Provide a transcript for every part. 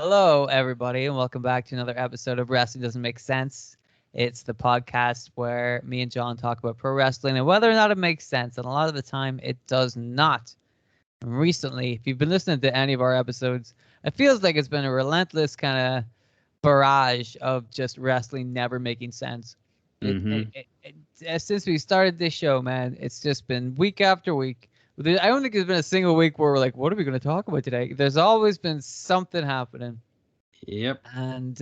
Hello, everybody, and welcome back to another episode of Wrestling Doesn't Make Sense. It's the podcast where me and John talk about pro wrestling and whether or not it makes sense. And a lot of the time, it does not. And recently, if you've been listening to any of our episodes, it feels like it's been a relentless kind of barrage of just wrestling never making sense. Since we started this show, man, it's just been week after week. I don't think there's been a single week where we're like, what are we going to talk about today? There's always been something happening. Yep. And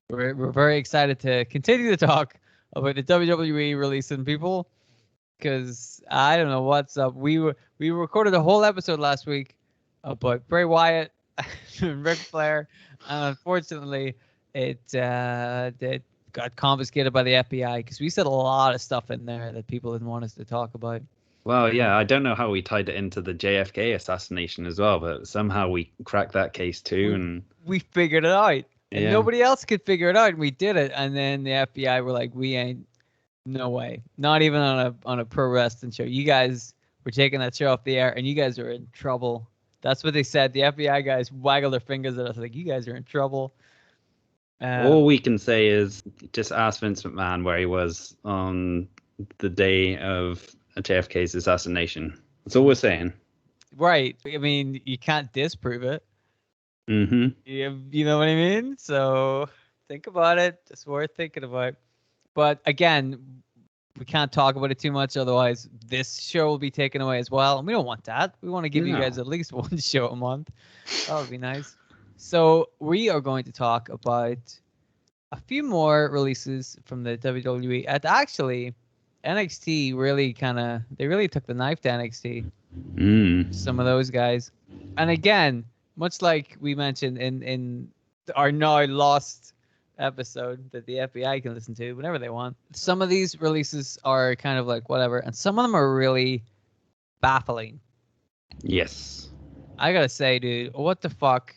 we're very excited to continue to talk about the WWE releasing people, because I don't know what's up. We recorded a whole episode last week about Bray Wyatt and Ric Flair, and unfortunately, it got confiscated by the FBI because we said a lot of stuff in there that people didn't want us to talk about. Well, yeah, I don't know how we tied it into the JFK assassination as well, but somehow we cracked that case too, and we figured it out. And yeah. Nobody else could figure it out, and we did it. And then the FBI were like, "We ain't, no way, not even on a pro wrestling show. You guys were taking that show off the air, and you guys are in trouble." That's what they said. The FBI guys waggle their fingers at us like, "You guys are in trouble." All we can say is just ask Vince McMahon where he was on the day of JFK's assassination. That's all we're saying. Right. I mean, you can't disprove it. Mm-hmm. You know what I mean? So think about it. It's worth thinking about. But again, we can't talk about it too much. Otherwise, this show will be taken away as well. And we don't want that. We want to give you guys at least one show a month. That would be nice. So we are going to talk about a few more releases from the WWE. And actually, NXT really they really took the knife to NXT. Some of those guys. And again, much like we mentioned in our now lost episode that the FBI can listen to whenever they want, some of these releases are kind of like whatever, and some of them are really baffling. Yes. I gotta say, dude, what the fuck?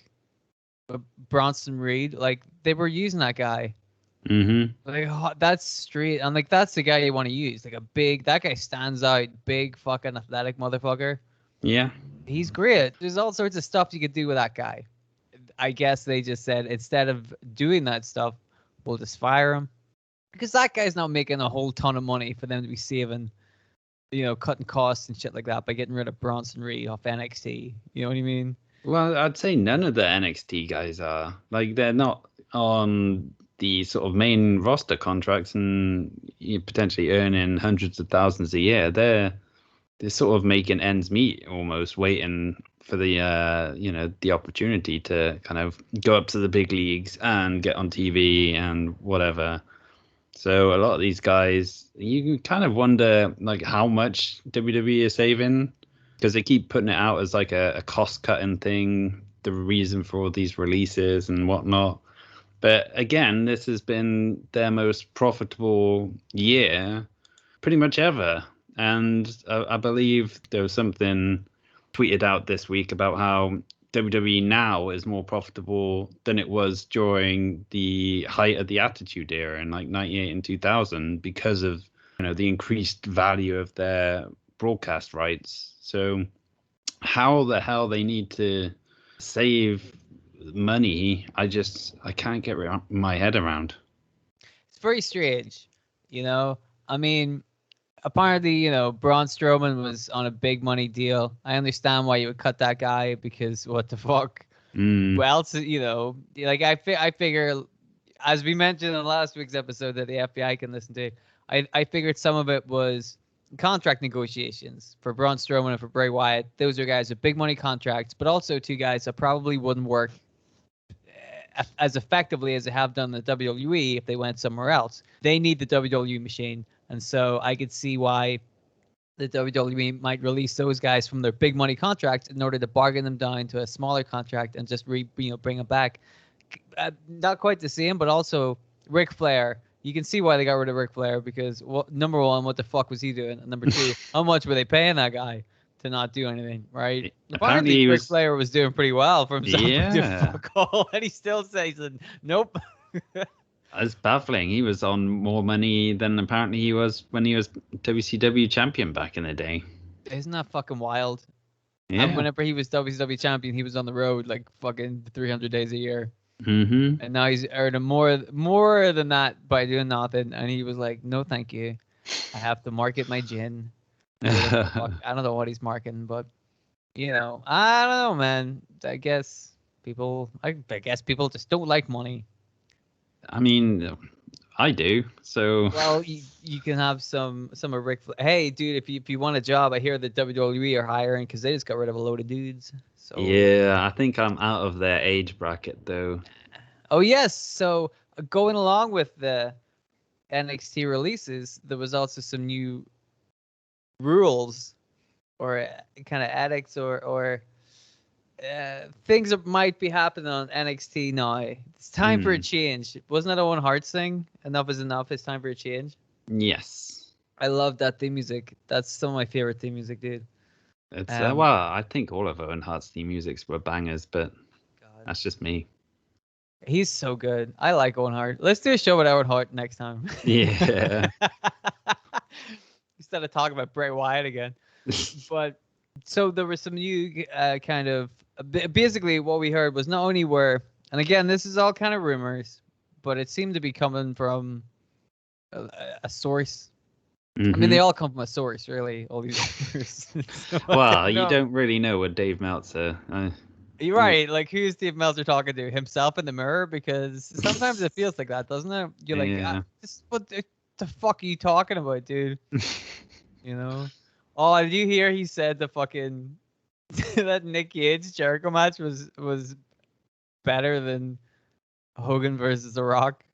Bronson Reed, like, they were using that guy. Like, that's street. I'm like, that's the guy you want to use. Like, that guy stands out, big fucking athletic motherfucker. Yeah. He's great. There's all sorts of stuff you could do with that guy. I guess they just said, instead of doing that stuff, we'll just fire him. Because that guy's not making a whole ton of money for them to be saving, cutting costs and shit like that by getting rid of Bronson Reed off NXT. You know what I mean? Well, I'd say none of the NXT guys are. Like, they're not on the sort of main roster contracts and potentially earning hundreds of thousands a year. They're sort of making ends meet, almost waiting for the the opportunity to kind of go up to the big leagues and get on TV and whatever. So a lot of these guys, you kind of wonder like how much WWE is saving, because they keep putting it out as like a cost cutting thing, the reason for all these releases and whatnot. But again, this has been their most profitable year pretty much ever. And I believe there was something tweeted out this week about how WWE now is more profitable than it was during the height of the Attitude Era in like 98 and 2000 because of the increased value of their broadcast rights. So how the hell they need to save money, I can't get my head around. It's very strange, I mean, apparently, Braun Strowman was on a big money deal. I understand why you would cut that guy, because what the fuck? Well, like I figure, as we mentioned in last week's episode that the FBI can listen to, I figured some of it was contract negotiations for Braun Strowman and for Bray Wyatt. Those are guys with big money contracts, but also two guys that probably wouldn't work as effectively as they have done in the WWE if they went somewhere else. They need the WWE machine, and so I could see why the WWE might release those guys from their big money contracts in order to bargain them down to a smaller contract and just bring them back. Not quite the same, but also Ric Flair. You can see why they got rid of Ric Flair, because number one, what the fuck was he doing? And number two, how much were they paying that guy to not do anything, right? Apparently Ric Flair was doing pretty well for himself. Yeah. Fuck all, and he still says, nope. It's baffling. He was on more money than apparently he was when he was WCW champion back in the day. Isn't that fucking wild? Yeah. And whenever he was WCW champion, he was on the road like fucking 300 days a year. Mm-hmm. And now he's earning more than that by doing nothing. And he was like, no, thank you. I have to market my gin. I don't know what he's marketing, but I don't know, man. I guess people just don't like money. I mean, I do. So. Well, you can have some of Rick. Hey, dude, if you want a job, I hear that WWE are hiring because they just got rid of a load of dudes. So Yeah, I think I'm out of their age bracket though. oh yes, so going along with the NXT releases, there was also some new rules or kind of edicts or things that might be happening on NXT now. It's time for a change. Wasn't that Owen Hart's thing? Enough is enough. It's time for a change. Yes. I love that theme music. That's some of my favorite theme music, dude. It's well, I think all of Owen Hart's theme musics were bangers, but that's just me. He's so good. I like Owen Hart. Let's do a show with Owen Hart next time. Yeah. Instead of talking about Bray Wyatt again. But so there was some new kind of basically what we heard was not only were, and again this is all kind of rumors, but it seemed to be coming from a source. Mm-hmm. I mean, they all come from a source, really. All these rumors. So well, you don't really know what Dave Meltzer. You're right. Like, who's Dave Meltzer talking to? Himself in the mirror? Because sometimes it feels like that, doesn't it? You're like, what the fuck are you talking about, dude? Oh, did you hear he said the fucking that Nick Gage Jericho match was better than Hogan versus The Rock?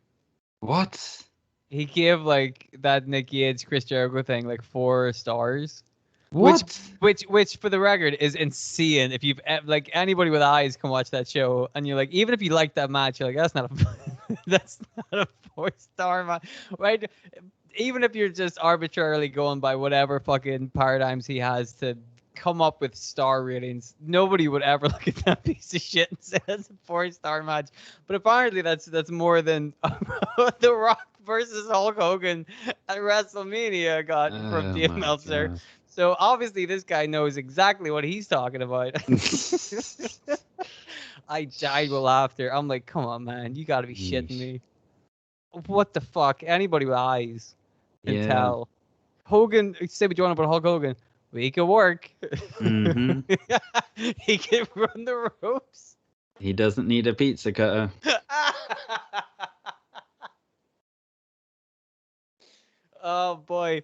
What? He gave like that Nick Gage Chris Jericho thing like 4 stars. What? Which for the record is insane. If you've like anybody with eyes can watch that show, and you're like, even if you like that match, you're like, that's not a 4-star match, right? Even if you're just arbitrarily going by whatever fucking paradigms he has to come up with star ratings, nobody would ever look at that piece of shit and say that's a 4-star match. But apparently that's more than The Rock versus Hulk Hogan at WrestleMania got from Dave Meltzer. God. So obviously this guy knows exactly what he's talking about. I died with laughter. I'm like, come on, man, you gotta be shitting me. What the fuck? Anybody with eyes can tell. Hogan, say what you want about Hulk Hogan. He could work. Mm-hmm. He can run the ropes. He doesn't need a pizza cutter. Oh boy.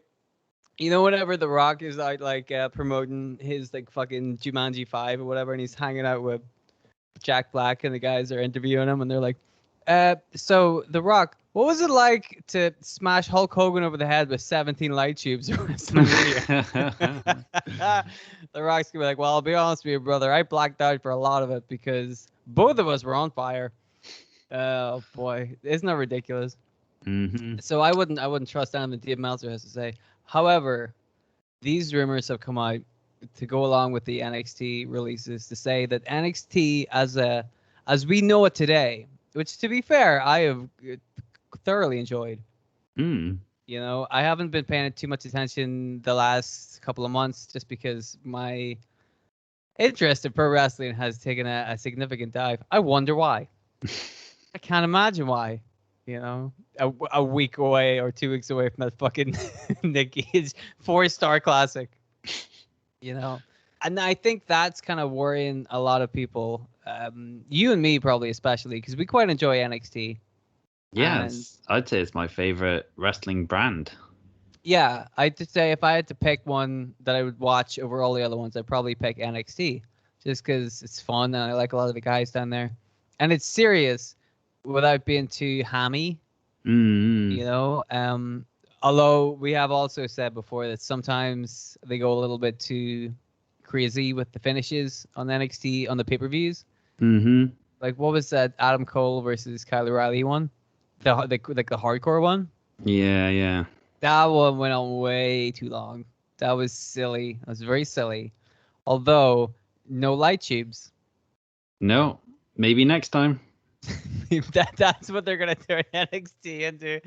Whenever The Rock is out like promoting his like fucking Jumanji 5 or whatever, and he's hanging out with Jack Black and the guys are interviewing him, and they're like, so The Rock, what was it like to smash Hulk Hogan over the head with 17 light tubes? The Rock's gonna be like, well, I'll be honest with you, brother, I blacked out for a lot of it because both of us were on fire. Oh boy, isn't that ridiculous? Mm-hmm. So I wouldn't trust anything Dave Meltzer has to say. However, these rumors have come out to go along with the NXT releases to say that NXT as we know it today, which to be fair, I have thoroughly enjoyed. Mm. I haven't been paying too much attention the last couple of months just because my interest in pro wrestling has taken a significant dive. I wonder why. I can't imagine why. A week away or 2 weeks away from that fucking Nick Gage 4-star classic. And I think that's kind of worrying a lot of people. You and me probably especially, because we quite enjoy NXT. Yes, I'd say it's my favorite wrestling brand. Yeah, I'd say if I had to pick one that I would watch over all the other ones, I'd probably pick NXT, just because it's fun and I like a lot of the guys down there, and it's serious without being too hammy. Mm-hmm. Although we have also said before that sometimes they go a little bit too crazy with the finishes on NXT on the pay-per-views. Mm-hmm. Like, what was that Adam Cole versus Kyle O'Reilly one? The hardcore one? Yeah. That one went on way too long. That was silly. That was very silly. Although, no light tubes. No, maybe next time. That's what they're going to turn NXT into.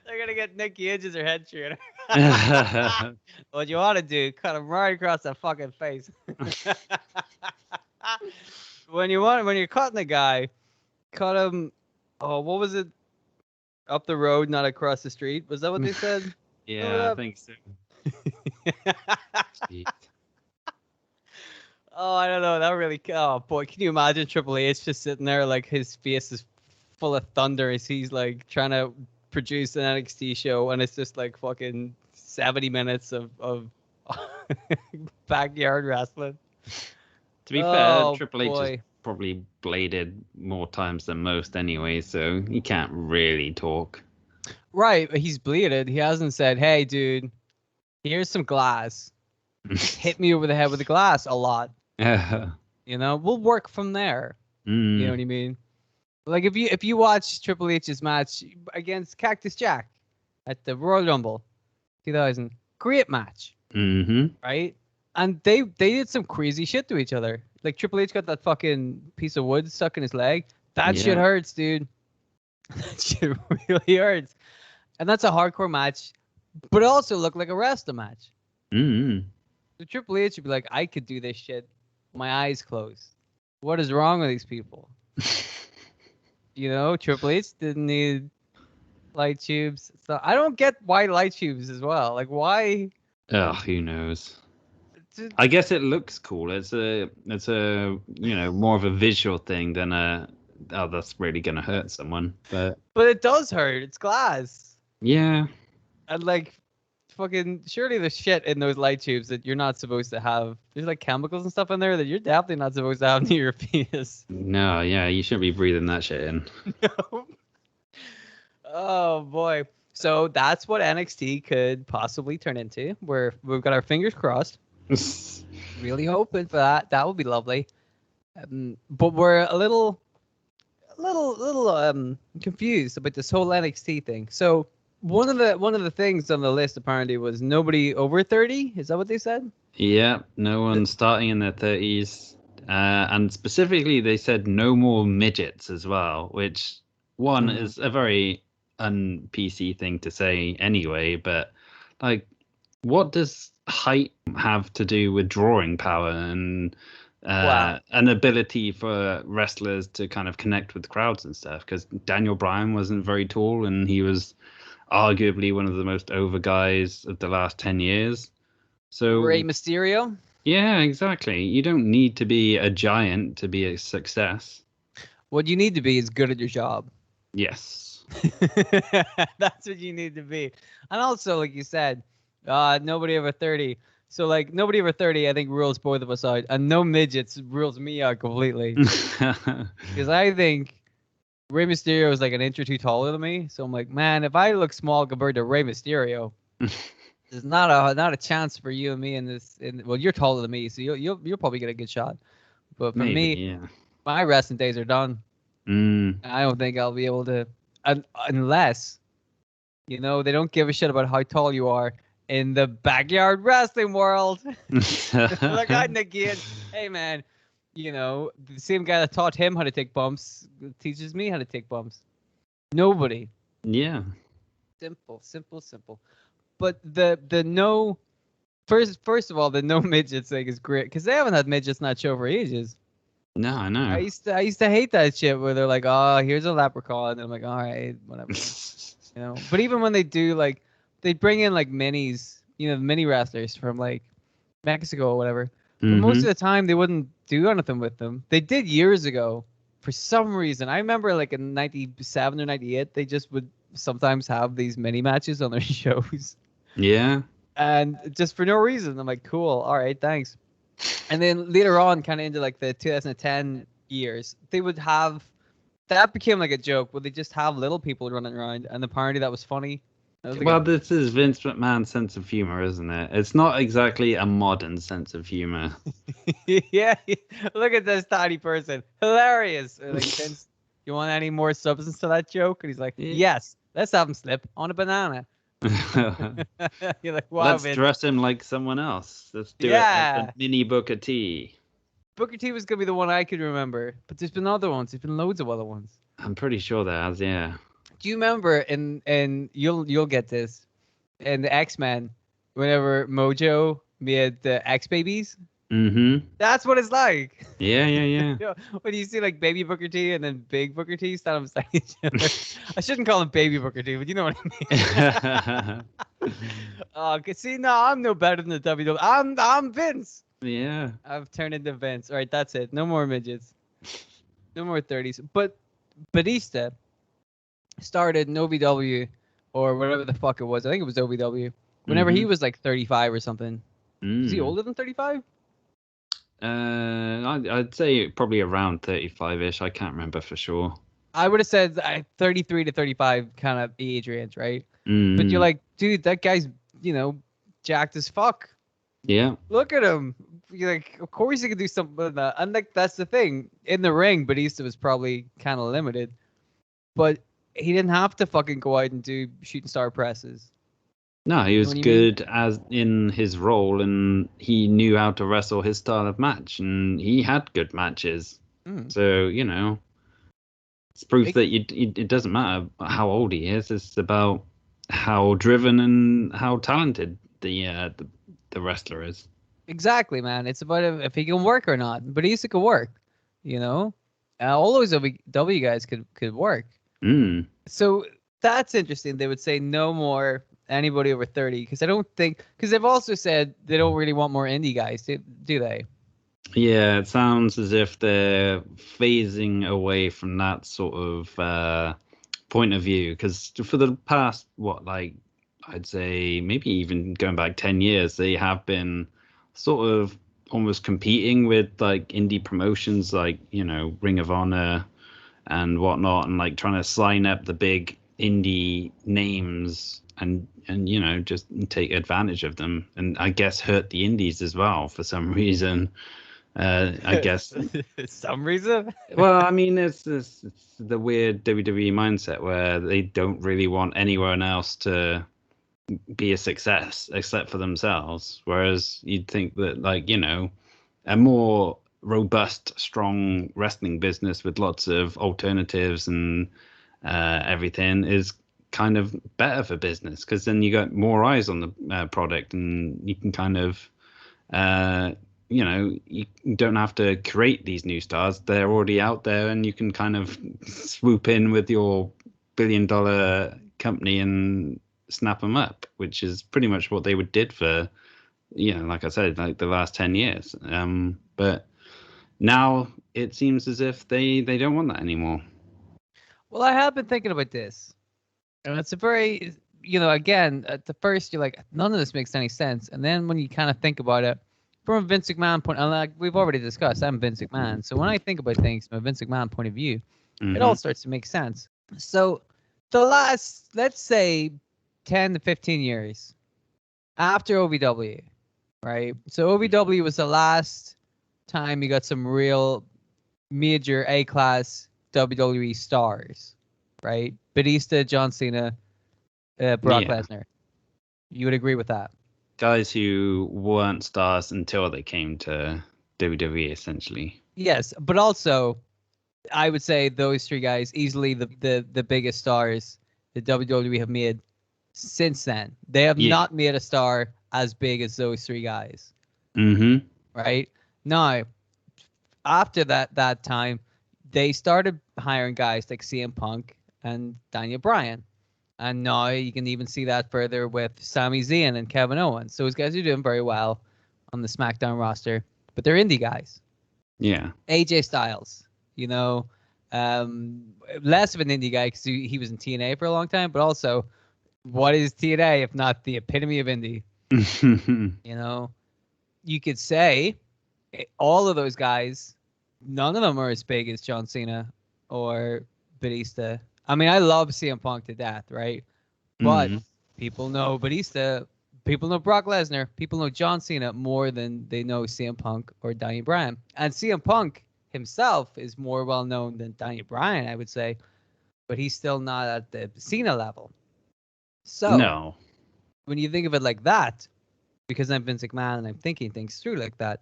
They're gonna get Nicky Hinges or head shooter. What you want to do? Cut him right across the fucking face. When you're cutting a guy, cut him. Oh, what was it? Up the road, not across the street. Was that what they said? Yeah, I think so. Oh, I don't know. That really. Oh boy, can you imagine Triple H just sitting there like his face is full of thunder as he's like trying to produce an NXT show, and it's just like fucking 70 minutes of backyard wrestling. To be fair, Oh, Triple H has boy. probably bladed more times than most anyway, so he can't really talk. Right, but he's bleeded. He hasn't said, "Hey, dude, here's some glass. Hit me over the head with the glass a lot." You know, we'll work from there. You know what I mean? Like if you watch Triple H's match against Cactus Jack at the Royal Rumble 2000, great match, right? And they did some crazy shit to each other. Like Triple H got that fucking piece of wood stuck in his leg. That shit hurts, dude. That shit really hurts. And that's a hardcore match, but it also looked like a wrestling match. So Triple H would be like, I could do this shit, my eyes closed. What is wrong with these people? You know, Triple H didn't need light tubes. So I don't get why light tubes as well. Like why? Oh, who knows? I guess it looks cool. It's a more of a visual thing than that's really gonna hurt someone. But it does hurt. It's glass. Yeah. And like fucking surely there's shit in those light tubes that you're not supposed to have. There's like chemicals and stuff in there that you're definitely not supposed to have near your penis. No, yeah, you shouldn't be breathing that shit in. No. Oh boy. So that's what NXT could possibly turn into. We've got our fingers crossed. Really hoping for that. That would be lovely. But we're a little confused about this whole NXT thing. So one of the things on the list apparently was nobody over 30. Is that what they said? Yeah, no one starting in their 30s. And specifically, they said no more midgets as well, which is a very un-PC thing to say anyway. But like, what does height have to do with drawing power and an ability for wrestlers to kind of connect with crowds and stuff? Because Daniel Bryan wasn't very tall, and he was arguably one of the most over guys of the last 10 years. So Rey Mysterio? Yeah, exactly. You don't need to be a giant to be a success. What you need to be is good at your job. Yes. That's what you need to be. And also, like you said, nobody over 30. So, like, nobody over 30, I think, rules both of us out. And no midgets rules me out completely. Because I think Rey Mysterio is like an inch or two taller than me. So I'm like, man, if I look small compared to Rey Mysterio, there's not a chance for you and me in this. Well, you're taller than me, so you'll probably get a good shot. But for me, my wrestling days are done. I don't think I'll be able to, unless, you know, they don't give a shit about how tall you are in the backyard wrestling world. Like again, hey man, you know, the same guy that taught him how to take bumps teaches me how to take bumps. Nobody. Yeah. Simple. But the no, first of all, the no midgets thing is great because they haven't had midgets in that show for ages. No, I know. I used to hate that shit where they're like, oh, here's a leprechaun, and I'm like, all right, whatever. You know. But even when they do, like, they bring in like minis, you know, mini wrestlers from like Mexico or whatever. But most of the time they wouldn't do anything with them. They did years ago for some reason. I remember like in 97 or 98, they just would sometimes have these mini matches on their shows. Yeah. And just for no reason. I'm like, cool, all right, thanks. And then later on, kind of into like the 2010 years, they would have, that became like a joke where they just have little people running around, and apparently that was funny. Well, this is Vince McMahon's sense of humor, isn't it? It's not exactly a modern sense of humor. Yeah, look at this tiny person. Hilarious. Like, Vince, you want any more substance to that joke? And he's like, yes, let's have him slip on a banana. You're like, wow, let's Vince. dress him like someone else. Let's do it as a mini Booker T. Booker T was going to be the one I could remember, but there's been other ones. There's been loads of other ones. I'm pretty sure there has, yeah. Do you remember and you'll get this in the X-Men whenever Mojo made the X babies? Mm-hmm. That's what it's like. Yeah, yeah, You know, when you see like baby Booker T and then big Booker T stand beside each other. I shouldn't call him baby Booker T, but you know what I mean. yeah. Oh, see, no, I'm no better than the WWE. I'm Vince. Yeah. I've turned into Vince. All right, that's it. No more midgets. No more 30s. But Batista started in OVW or whatever the fuck it was. I think it was OVW. Whenever he was like 35 or something. Is he older than 35? I'd say probably around 35-ish. I can't remember for sure. I would have said 33 to 35 kind of age range, right? Mm. But you're like, dude, that guy's, jacked as fuck. Yeah. Look at him. You're like, of course he could do something with that. And like, that's the thing. In the ring, Batista was probably kind of limited. But he didn't have to fucking go out and do shooting star presses. No, he was You know what I good as in his role, and he knew how to wrestle his style of match, and he had good matches. So it's proof that it doesn't matter how old he is. It's about how driven and how talented the wrestler is. Exactly, man. It's about if he can work or not. Batista could work. All those W guys could work. So that's interesting. They would say no more anybody over 30 because they've also said they don't really want more indie guys, do they? Yeah, it sounds as if they're phasing away from that sort of point of view because for the past, I'd say maybe even going back 10 years, they have been sort of almost competing with like indie promotions like, Ring of Honor and whatnot, and like trying to sign up the big indie names and just take advantage of them, and I guess hurt the indies as well for some reason. I guess some reason. Well, I mean, it's the weird WWE mindset where they don't really want anyone else to be a success except for themselves, whereas you'd think that a more robust, strong wrestling business with lots of alternatives and everything is kind of better for business because then you got more eyes on the product and you can kind of you don't have to create these new stars. They're already out there and you can kind of swoop in with your billion-dollar company and snap them up, which is pretty much what they did for like I said, like the last 10 years. But now it seems as if they don't want that anymore. Well, I have been thinking about this, and it's a very, again, at the first you're like, none of this makes any sense, and then when you kind of think about it from a Vince McMahon point, and like we've already discussed, I'm Vince McMahon, so when I think about things from a Vince McMahon point of view, it all starts to make sense. So the last, let's say, 10 to 15 years after OVW, right? So OVW was the last time you got some real major A-class WWE stars, right? Batista, John Cena, Brock Lesnar. You would agree with that? Guys who weren't stars until they came to WWE, essentially. Yes, but also, I would say those three guys easily the biggest stars that WWE have made since then. They have not made a star as big as those three guys. Mm-hmm. Right? Now, after that time, they started hiring guys like CM Punk and Daniel Bryan. And now you can even see that further with Sami Zayn and Kevin Owens. So those guys are doing very well on the SmackDown roster, but they're indie guys. Yeah. AJ Styles, less of an indie guy because he was in TNA for a long time, but also, what is TNA if not the epitome of indie? You could say all of those guys, none of them are as big as John Cena or Batista. I mean, I love CM Punk to death, right? But people know Batista, people know Brock Lesnar, people know John Cena more than they know CM Punk or Daniel Bryan. And CM Punk himself is more well known than Daniel Bryan, I would say, but he's still not at the Cena level. So when you think of it like that, because I'm Vince McMahon and I'm thinking things through like that,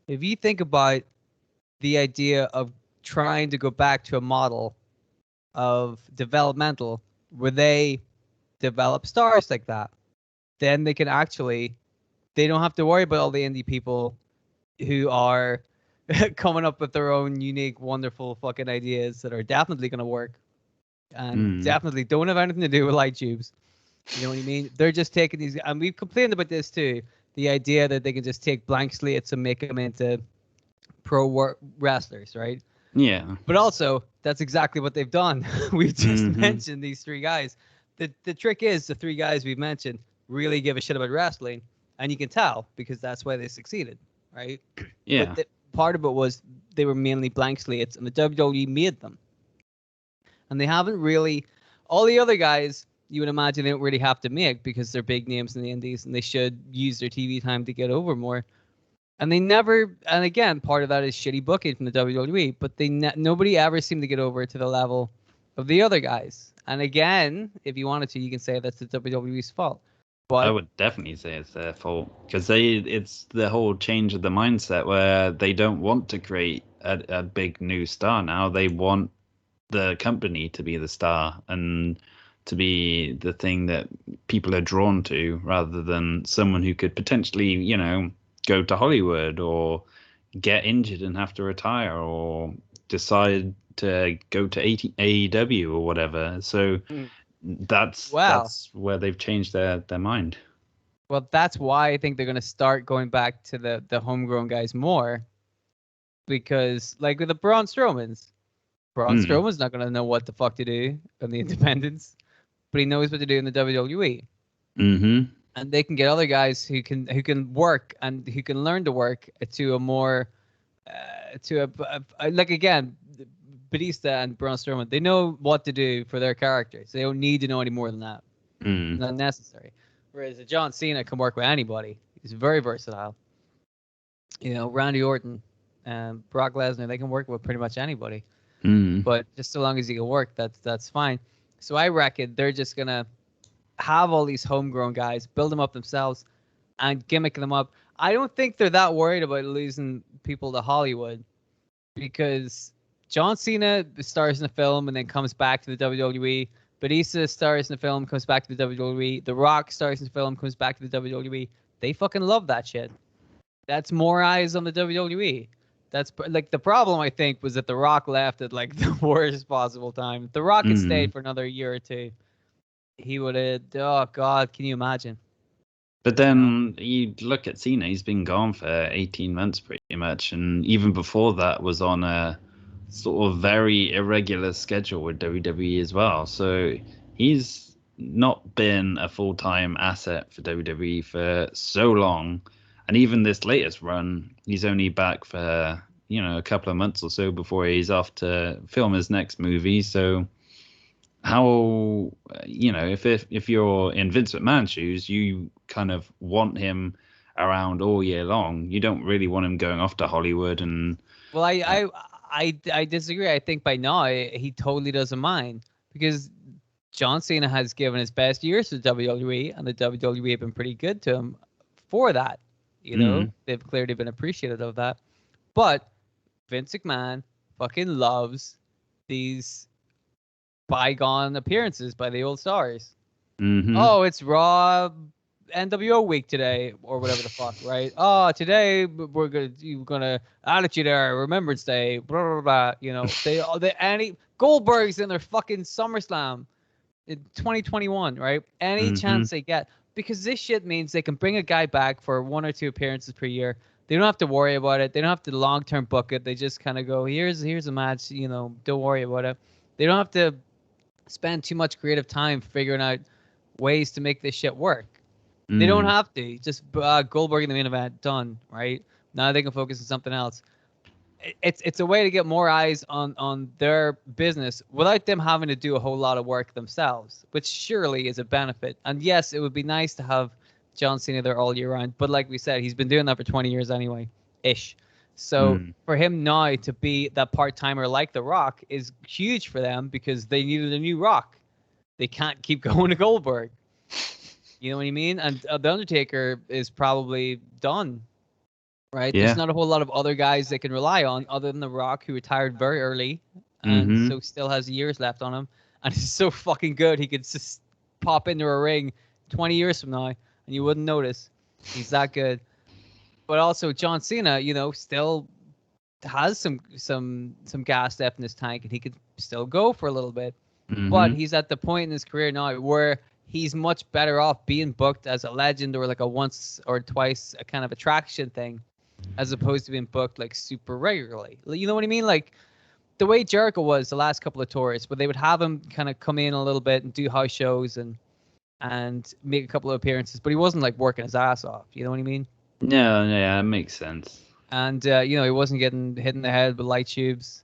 if you think about the idea of trying to go back to a model of developmental where they develop stars like that, then they can actually, they don't have to worry about all the indie people who are coming up with their own unique, wonderful fucking ideas that are definitely going to work and definitely don't have anything to do with light tubes. You know what I mean? They're just taking these, and we've complained about this too. The idea that they can just take blank slates and make them into pro wrestlers, right? Yeah. But also, that's exactly what they've done. We've just mentioned these three guys. The trick is the three guys we've mentioned really give a shit about wrestling, and you can tell because that's why they succeeded, right? Yeah. But part of it was they were mainly blank slates, and the WWE made them. And they haven't really, all the other guys, you would imagine they don't really have to make because they're big names in the indies, and they should use their TV time to get over more. And they never, and again, part of that is shitty booking from the WWE, but nobody ever seemed to get over to the level of the other guys. And again, if you wanted to, you can say that's the WWE's fault. But I would definitely say it's their fault because it's the whole change of the mindset where they don't want to create a big new star now. They want the company to be the star and to be the thing that people are drawn to rather than someone who could potentially, go to Hollywood or get injured and have to retire or decide to go to AEW or whatever. So that's where they've changed their mind. Well, that's why I think they're going to start going back to the homegrown guys more, because like with the Braun Strowman's not going to know what the fuck to do on the independents, but he knows what to do in the WWE. And they can get other guys who can work and who can learn to work to a more like again, Batista and Braun Strowman, they know what to do for their characters. They don't need to know any more than that. Not necessary. Whereas John Cena can work with anybody. He's very versatile. Randy Orton and Brock Lesnar, they can work with pretty much anybody. But just so long as he can work, that's fine. So I reckon they're just gonna have all these homegrown guys, build them up themselves, and gimmick them up. I don't think they're that worried about losing people to Hollywood, because John Cena stars in a film and then comes back to the WWE. Batista stars in a film, comes back to the WWE. The Rock stars in a film, comes back to the WWE. They fucking love that shit. That's more eyes on the WWE. That's like the problem, I think, was that The Rock left at like the worst possible time. If The Rock had stayed for another year or two, he would have, oh God, can you imagine? But then you look at Cena, he's been gone for 18 months pretty much. And even before that was on a sort of very irregular schedule with WWE as well. So he's not been a full-time asset for WWE for so long. And even this latest run, he's only back for, a couple of months or so before he's off to film his next movie. So how, if you're in Vince McMahon's shoes, you kind of want him around all year long. You don't really want him going off to Hollywood. And well, I disagree. I think by now he totally doesn't mind, because John Cena has given his best years to WWE, and the WWE have been pretty good to him for that. They've clearly been appreciative of that. But Vince McMahon fucking loves these bygone appearances by the old stars. Oh, it's Raw NWO week today, or whatever the fuck, right? Oh, today we're gonna Attitude Era, Remembrance Day, blah blah blah. Goldberg's in their fucking SummerSlam in 2021, right? Any chance they get, because this shit means they can bring a guy back for 1 or 2 appearances per year. They don't have to worry about it. They don't have to long-term book it. They just kind of go, here's a match, don't worry about it. They don't have to spend too much creative time figuring out ways to make this shit work. They don't have to. Just Goldberg in the main event, done, right? Now they can focus on something else. It's a way to get more eyes on their business without them having to do a whole lot of work themselves, which surely is a benefit. And yes, it would be nice to have John Cena there all year round, but like we said, he's been doing that for 20 years anyway, ish. So for him now to be that part-timer like The Rock is huge for them, because they needed a new Rock. They can't keep going to Goldberg. You know what I mean? And The Undertaker is probably done, right? Yeah. There's not a whole lot of other guys they can rely on other than The Rock, who retired very early and so still has years left on him. and he's so fucking good he could just pop into a ring 20 years from now and you wouldn't notice. He's that good. But also John Cena, still has some gas left in his tank, and he could still go for a little bit. But he's at the point in his career now where he's much better off being booked as a legend or like a once or twice a kind of attraction thing, as opposed to being booked like super regularly. You know what I mean? Like the way Jericho was the last couple of tours, but they would have him kind of come in a little bit and do house shows and make a couple of appearances, but he wasn't like working his ass off. You know what I mean? Yeah, it makes sense. And he wasn't getting hit in the head with light tubes.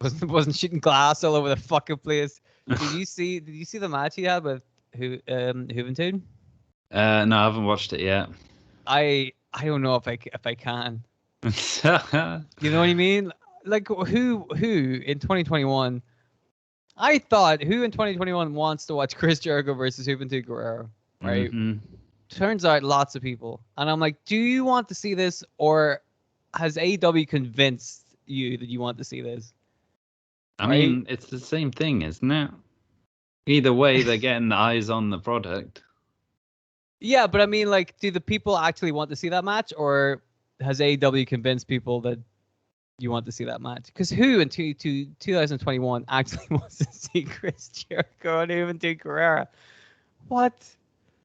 wasn't shooting glass all over the fucking place. Did you see the match he had with Juventud? No, I haven't watched it yet. I don't know if I can. You know what I mean? Like who in 2021? I thought who in 2021 wants to watch Chris Jericho versus Juventud Guerrero, right? Turns out lots of people, and I'm like, do you want to see this, or has AEW convinced you that you want to see this? I mean, it's the same thing, isn't it? Either way, they're getting the eyes on the product. Yeah, but I mean, like, do the people actually want to see that match, or has AEW convinced people that you want to see that match? Because who in 2021 actually wants to see Chris Jericho and Juventud Guerrero? What?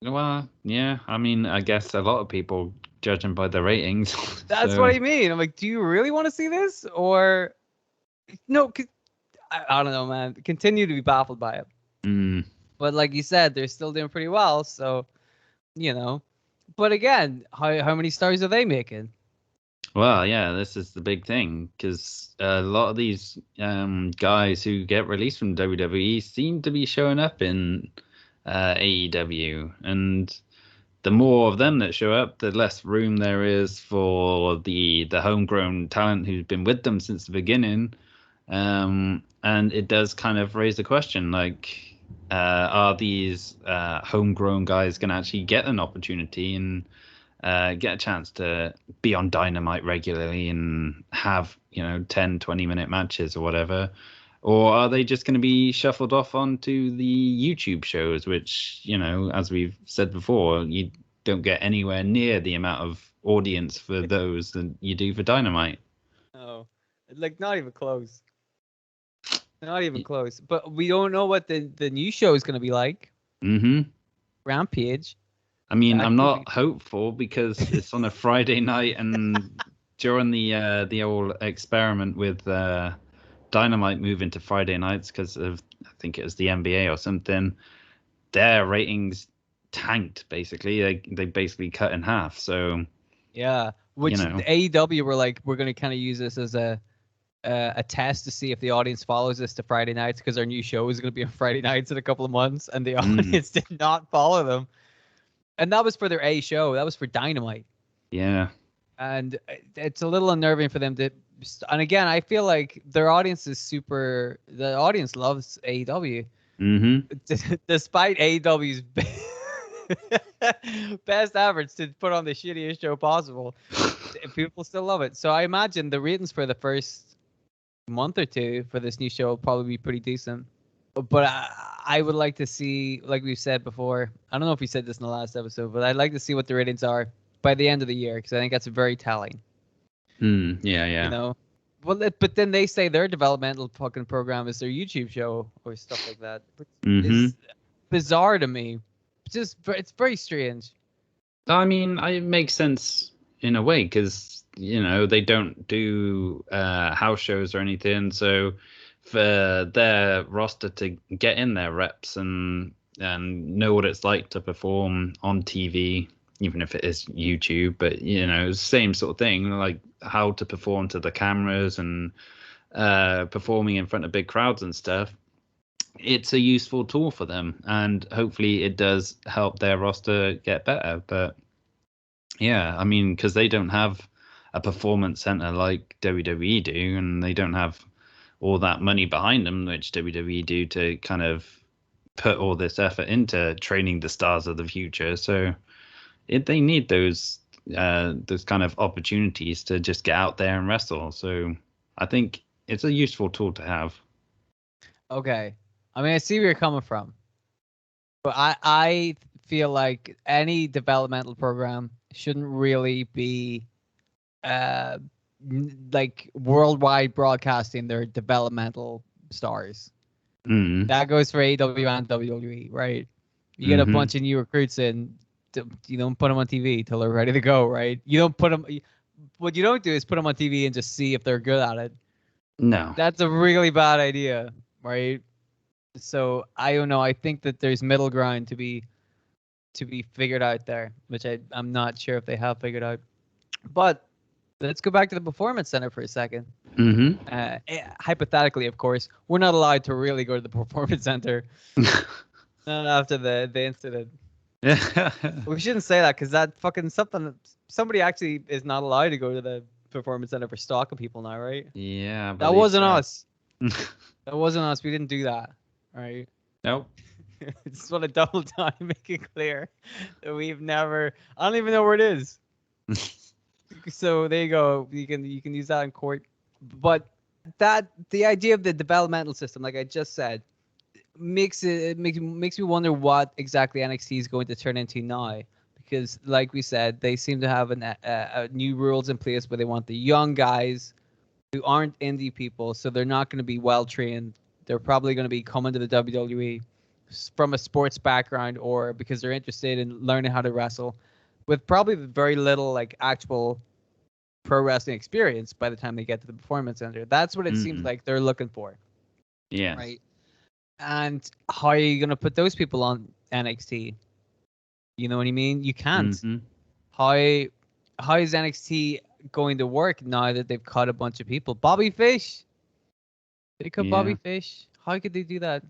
Well, yeah. I mean, I guess a lot of people, judging by the ratings. That's what I mean. I'm like, do you really want to see this, or no? I don't know, man. Continue to be baffled by it. But like you said, they're still doing pretty well. So, But again, how many stars are they making? Well, yeah, this is the big thing, because a lot of these guys who get released from WWE seem to be showing up in AEW, and the more of them that show up, the less room there is for the homegrown talent who's been with them since the beginning. And it does kind of raise the question, like, are these homegrown guys going to actually get an opportunity and get a chance to be on Dynamite regularly and have 10 20-minute matches or whatever? Or are they just going to be shuffled off onto the YouTube shows, which, as we've said before, you don't get anywhere near the amount of audience for those that you do for Dynamite? No, like not even close. Not even close. But we don't know what the new show is going to be like. Rampage. I mean, I'm not hopeful because it's on a Friday night, and during the old experiment with Dynamite moving to Friday nights because of, I think it was the NBA or something, their ratings tanked basically. They basically cut in half. So yeah, which the AEW were like, we're going to kind of use this as a test to see if the audience follows us to Friday nights, because our new show is going to be on Friday nights in a couple of months, and the audience did not follow them. And that was for their A show. That was for Dynamite. Yeah. And it's a little unnerving for them to. And again, I feel like their audience is super. The audience loves AEW. Despite AEW's best efforts to put on the shittiest show possible, people still love it. So I imagine the ratings for the first month or two for this new show will probably be pretty decent. But I would like to see, like we've said before, I don't know if we said this in the last episode, but I'd like to see what the ratings are by the end of the year, because I think that's very telling. Yeah. But then they say their developmental fucking program is their YouTube show or stuff like that. It's bizarre to me. It's very strange. I mean, it makes sense in a way, because they don't do house shows or anything, so for their roster to get in their reps and know what it's like to perform on TV, even if it is YouTube, but same sort of thing, like how to perform to the cameras and performing in front of big crowds and stuff. It's a useful tool for them, and hopefully it does help their roster get better. But yeah, I mean, because they don't have a performance center like WWE do, and they don't have all that money behind them, which WWE do, to kind of put all this effort into training the stars of the future. So they need those kind of opportunities to just get out there and wrestle. So I think it's a useful tool to have. Okay. I mean, I see where you're coming from, but I feel like any developmental program shouldn't really be like worldwide broadcasting their developmental stars. Mm. That goes for AEW and WWE, right? You get a Mm-hmm. bunch of new recruits in, you don't put them on TV till they're ready to go, right? You don't put them. What you don't do is put them on TV and just see if they're good at it. No. That's a really bad idea, right? So I don't know. I think that there's middle ground to be figured out there, which I'm not sure if they have figured out. But let's go back to the performance center for a second. Mm-hmm. Hypothetically, of course, we're not allowed to really go to the performance center. Not after the incident. We shouldn't say that because that fucking somebody actually is not allowed to go to the performance center for stalking people now, right? Yeah, I That wasn't believe us. That wasn't us. We didn't do that, right? Nope. Just want to double down and make it clear that we've never. I don't even know where it is. So there you go. You can use that in court. But the idea of the developmental system, like I just said, makes me wonder what exactly NXT is going to turn into now. Because, like we said, they seem to have new rules in place where they want the young guys who aren't indie people, so they're not going to be well trained. They're probably going to be coming to the WWE from a sports background or because they're interested in learning how to wrestle, with probably very little like actual pro wrestling experience by the time they get to the performance center. That's what it seems like they're looking for. Yeah. Right. And how are you going to put those people on NXT? You know what I mean? You can't. Mm-hmm. How is NXT going to work now that they've cut a bunch of people? Bobby Fish. They cut Bobby Fish. How could they do that?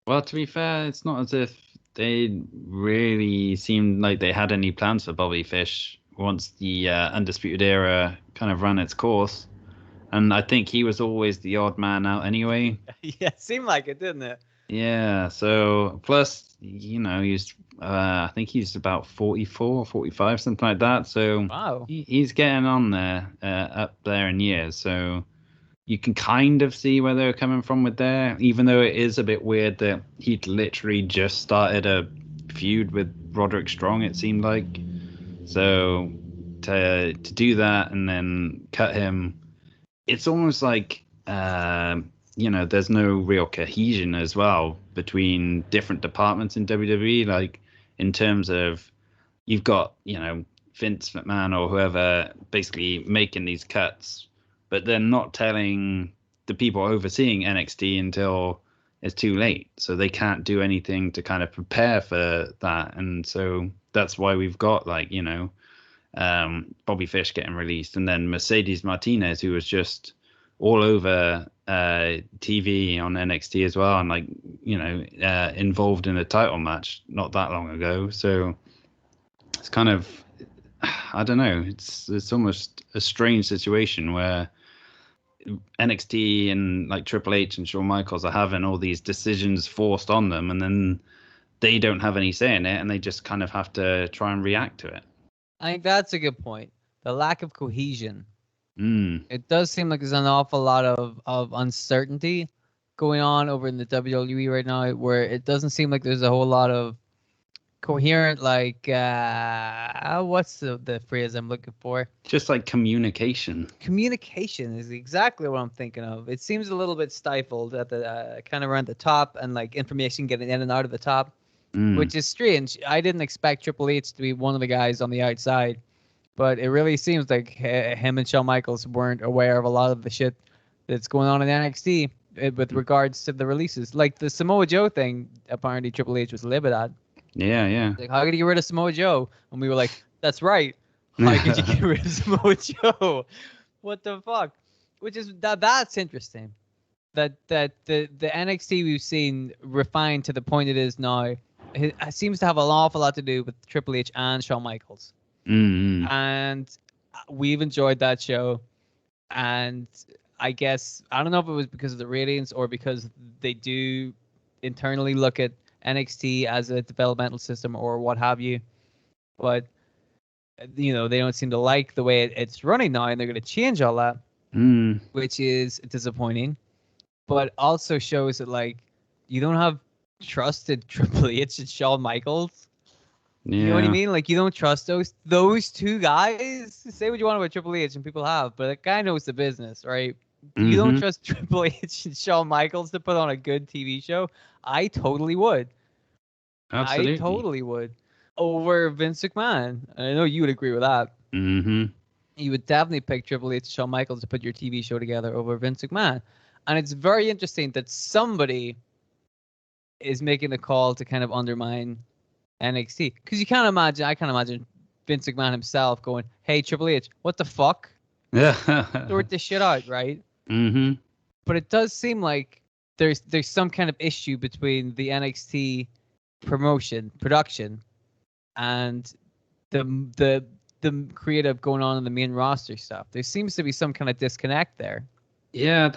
Well, to be fair, it's not as if they really seemed like they had any plans for Bobby Fish once the Undisputed Era kind of ran its course. And I think he was always the odd man out anyway. Yeah, it seemed like it, didn't it? Yeah, so plus, he's I think he's about 44 or 45, something like that. So wow. He's getting on there, up there in years. So you can kind of see where they're coming from with there, even though it is a bit weird that he'd literally just started a feud with Roderick Strong, it seemed like. So to do that and then cut him, it's almost like there's no real cohesion as well between different departments in WWE. Like in terms of you've got Vince McMahon or whoever basically making these cuts, but they're not telling the people overseeing NXT until it's too late. So they can't do anything to kind of prepare for that. And so that's why we've got Bobby Fish getting released, and then Mercedes Martinez, who was just all over TV on NXT as well, and involved in a title match not that long ago. So it's kind of, I don't know, it's almost a strange situation where NXT and like Triple H and Shawn Michaels are having all these decisions forced on them, and then they don't have any say in it, and they just kind of have to try and react to it. I think that's a good point. The lack of cohesion. It does seem like there's an awful lot of uncertainty going on over in the WWE right now, where it doesn't seem like there's a whole lot of coherent, like, what's the phrase I'm looking for? Just like communication. Communication is exactly what I'm thinking of. It seems a little bit stifled at the kind of around the top, and like information getting in and out of the top, which is strange. I didn't expect Triple H to be one of the guys on the outside, but it really seems like him and Shawn Michaels weren't aware of a lot of the shit that's going on in NXT with regards to the releases. Like the Samoa Joe thing, apparently Triple H was livid at. Yeah. Like, how could you get rid of Samoa Joe? And we were like, that's right. How could you get rid of Samoa Joe? What the fuck? Which is that's interesting. That the NXT we've seen refined to the point it is now, it seems to have an awful lot to do with Triple H and Shawn Michaels. And we've enjoyed that show. And I guess, I don't know if it was because of the ratings or because they do internally look at NXT as a developmental system or what have you. But, they don't seem to like the way it's running now, and they're going to change all that, which is disappointing. But also shows that, like, You don't have trusted Triple H and Shawn Michaels. Yeah. You know what I mean? Like, you don't trust those two guys. Say what you want about Triple H, and people have, but that guy knows the business, right? You don't trust Triple H and Shawn Michaels to put on a good TV show? I totally would. Absolutely. I totally would. Over Vince McMahon. I know you would agree with that. Mm-hmm. You would definitely pick Triple H and Shawn Michaels to put your TV show together over Vince McMahon. And it's very interesting that somebody is making the call to kind of undermine NXT. Because I can't imagine Vince McMahon himself going, hey, Triple H, what the fuck? Yeah. Sort this shit out, right? Mm-hmm. But it does seem like there's some kind of issue between the NXT production and the creative going on in the main roster stuff. There seems to be some kind of disconnect there. Yeah,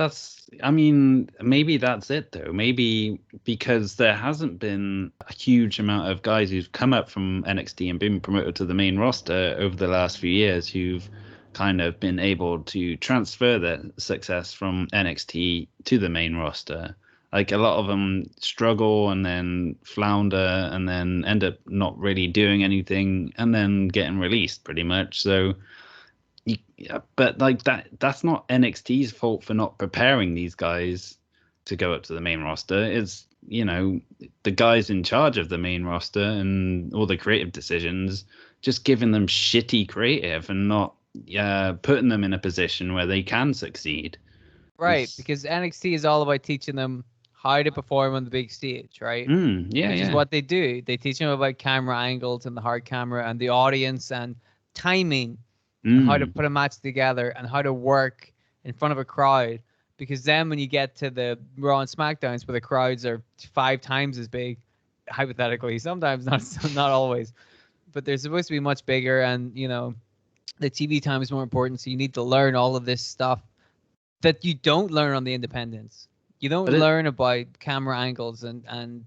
I mean, maybe that's it though. Maybe because there hasn't been a huge amount of guys who've come up from NXT and been promoted to the main roster over the last few years who've kind of been able to transfer their success from NXT to the main roster. Like a lot of them struggle and then flounder and then end up not really doing anything and then getting released pretty much. So but like that's not NXT's fault for not preparing these guys to go up to the main roster. It's, the guys in charge of the main roster and all the creative decisions just giving them shitty creative and not putting them in a position where they can succeed. Right, because NXT is all about teaching them how to perform on the big stage, right? Which is what they do. They teach them about camera angles and the hard camera and the audience and timing and how to put a match together and how to work in front of a crowd. Because then when you get to the Raw and SmackDowns where the crowds are 5 times as big, hypothetically, sometimes not always, but they're supposed to be much bigger, and the TV time is more important. So you need to learn all of this stuff that you don't learn on the independents. You don't learn about camera angles and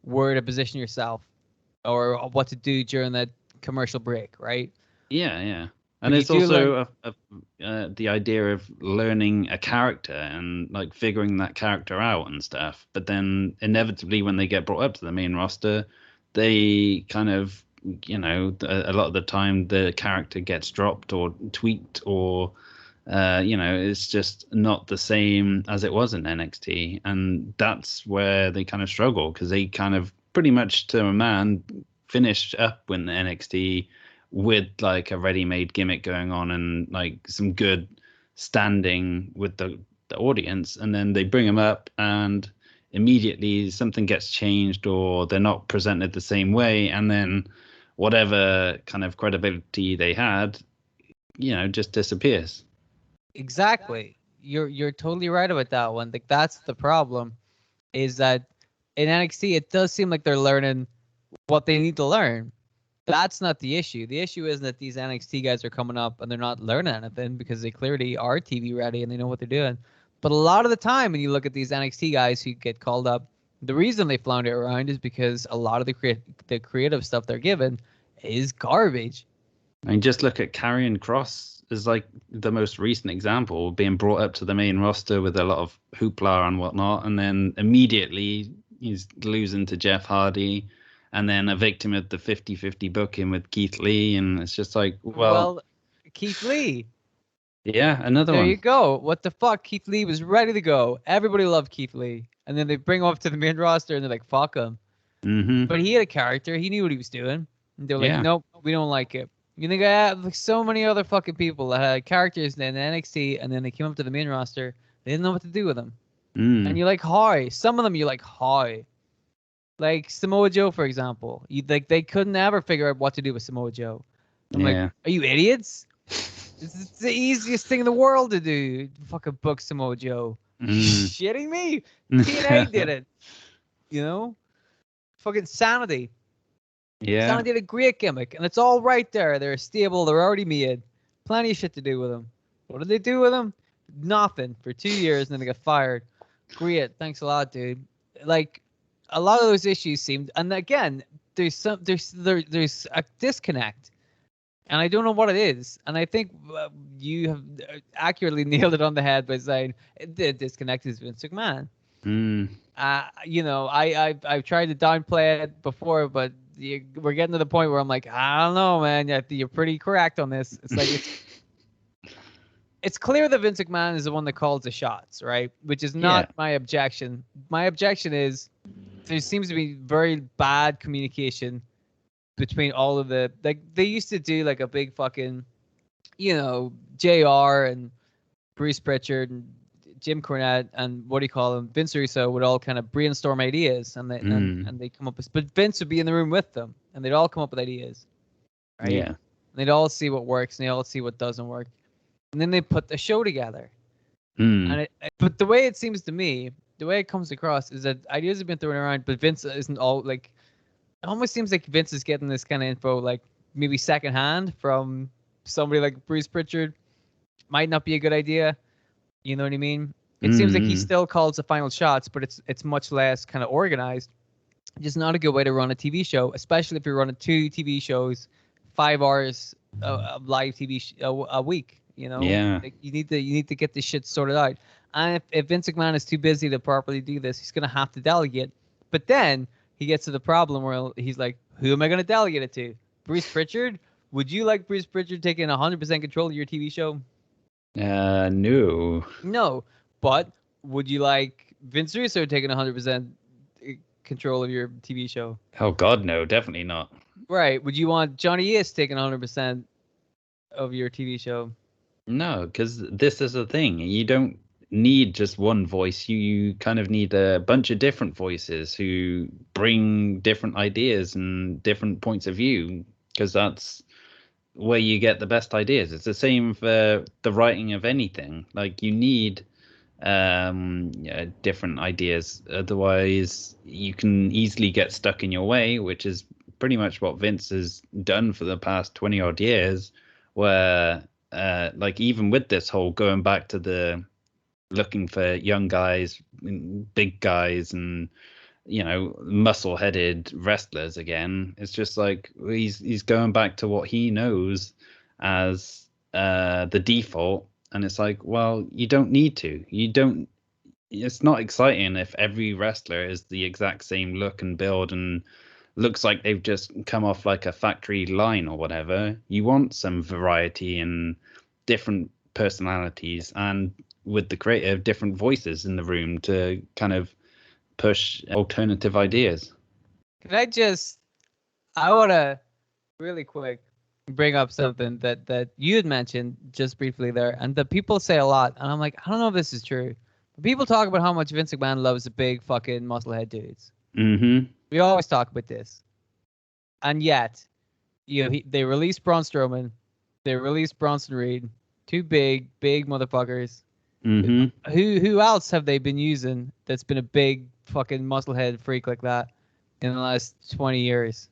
where to position yourself or what to do during that commercial break, right? Yeah. And it's also the idea of learning a character and like figuring that character out and stuff. But then inevitably when they get brought up to the main roster, they kind of, a lot of the time the character gets dropped or tweaked or, it's just not the same as it was in NXT. And that's where they kind of struggle because they kind of pretty much to a man finished up with NXT with like a ready-made gimmick going on and like some good standing with the audience, and then they bring them up and immediately something gets changed or they're not presented the same way, and then whatever kind of credibility they had, just disappears. Exactly. You're totally right about that one. Like that's the problem, is that in NXT it does seem like they're learning what they need to learn. That's not the issue. The issue isn't that these NXT guys are coming up and they're not learning anything, because they clearly are TV ready and they know what they're doing. But a lot of the time when you look at these NXT guys who get called up, the reason they flounder around is because a lot of the creative stuff they're given is garbage. I mean, just look at Karrion Kross as like the most recent example, being brought up to the main roster with a lot of hoopla and whatnot, and then immediately he's losing to Jeff Hardy, and then a victim of the 50-50 booking with Keith Lee, and it's just like, well Keith Lee. Yeah, another one. There you go. What the fuck? Keith Lee was ready to go. Everybody loved Keith Lee. And then they bring him up to the main roster and they're like, fuck him. Mm-hmm. But he had a character. He knew what he was doing. And they were like, nope, we don't like it. You think I have like so many other fucking people that had characters in NXT, and then they came up to the main roster. They didn't know what to do with them. And you're like, how? Some of them you're like, how? Like Samoa Joe, for example. They couldn't ever figure out what to do with Samoa Joe. I'm like, are you idiots? It's the easiest thing in the world to do. Fucking book Samoa Joe. Shitting me? TNA did it. Fucking Sanity. Yeah. Sanity did a great gimmick, and it's all right there. They're stable. They're already made. Plenty of shit to do with them. What did they do with them? Nothing for 2 years, and then they got fired. Great. Thanks a lot, dude. Like, a lot of those issues seemed, and again, there's a disconnect. And I don't know what it is. And I think you have accurately nailed it on the head by saying the disconnect is Vince McMahon. I've tried to downplay it before, but we're getting to the point where I'm like, I don't know, man. You're pretty correct on this. It's like it's clear that Vince McMahon is the one that calls the shots, right? Which is not my objection. My objection is there seems to be very bad communication between all of they used to do like a big fucking, JR and Bruce Pritchard and Jim Cornette and what do you call him, Vince Russo would all kind of brainstorm ideas and they come up with, but Vince would be in the room with them and they'd all come up with ideas, right? Yeah. And they'd all see what works and they all see what doesn't work, and then they put the show together. And but the way it seems to me, the way it comes across is that ideas have been thrown around, but Vince isn't all like. It almost seems like Vince is getting this kind of info like maybe secondhand from somebody like Bruce Pritchard. Might not be a good idea. You know what I mean? It seems like he still calls the final shots, but it's much less kind of organized. Just not a good way to run a TV show, especially if you're running 2 TV shows, 5 hours of live TV a week. Like you need to get this shit sorted out. And if Vince McMahon is too busy to properly do this, he's gonna have to delegate. But then he gets to the problem where he's like, who am I gonna delegate it to? Bruce Pritchard? Would you like Bruce Pritchard taking 100% control of your TV show? No. No. But would you like Vince Russo taking 100% control of your TV show? Oh God, no, definitely not. Right. Would you want Johnny Ace taking 100% of your TV show? No, because this is the thing. You don't need just one voice. You kind of need a bunch of different voices who bring different ideas and different points of view, because that's where you get the best ideas. It's the same for the writing of anything. Like you need different ideas. Otherwise, you can easily get stuck in your way, which is pretty much what Vince has done for the past 20 odd years, where like even with this whole going back to the looking for young guys, big guys, and muscle-headed wrestlers again, it's just like he's going back to what he knows as the default, and it's like, well, you don't need to. It's not exciting if every wrestler is the exact same look and build and looks like they've just come off like a factory line or whatever. You want some variety and different personalities, and with the creative, different voices in the room to kind of push alternative ideas. I want to really quick bring up something that you had mentioned just briefly there, and that people say a lot, and I'm like, I don't know if this is true. But people talk about how much Vince McMahon loves the big fucking musclehead dudes. We always talk about this. And yet, they released Braun Strowman, they released Bronson Reed, 2 big motherfuckers. Who else have they been using that's been a big fucking musclehead freak like that in the last 20 years?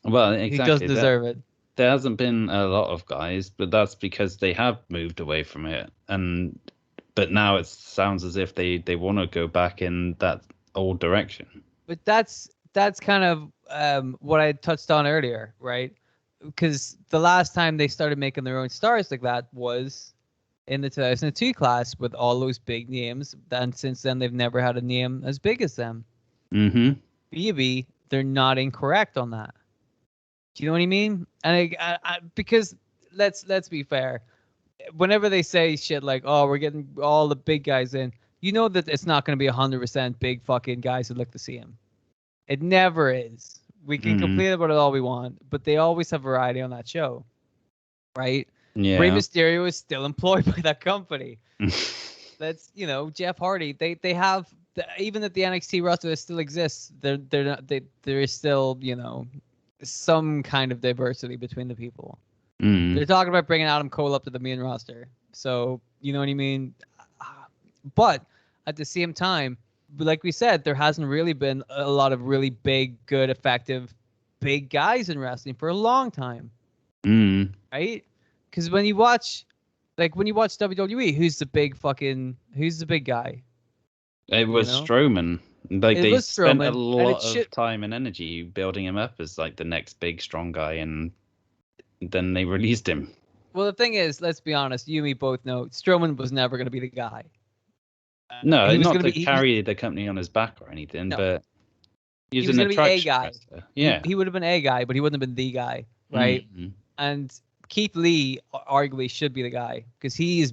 Well, exactly. He doesn't deserve it. There hasn't been a lot of guys, but that's because they have moved away from it. But now it sounds as if they want to go back in that old direction. But that's kind of what I touched on earlier, right? Because the last time they started making their own stars like that was in the 2002 class with all those big names. And since then, they've never had a name as big as them. Maybe they're not incorrect on that. Do you know what I mean? And because let's be fair, whenever they say shit like, "Oh, we're getting all the big guys in," you know that it's not going to be 100% big fucking guys who look to see him. It never is. We can complain about it all we want, but they always have variety on that show, right? Yeah. Rey Mysterio is still employed by that company. That's Jeff Hardy. They have even if the NXT roster still exists, there is still some kind of diversity between the people. They're talking about bringing Adam Cole up to the main roster, so you know what I mean. But at the same time, like we said, there hasn't really been a lot of really big, good, effective, big guys in wrestling for a long time, right? Because when you watch WWE, who's the big guy? It was Strowman. Like they spent a lot of time and energy building him up as like the next big strong guy, and then they released him. Well, the thing is, let's be honest, you and me both know Strowman was never going to be the guy. No, he was not going to to be carry the company on his back or anything, no, but he he's was an going to be a attraction guy. wrestler. Yeah. He would have been a guy, but he wouldn't have been the guy, right? Mm-hmm. And Keith Lee arguably should be the guy because he's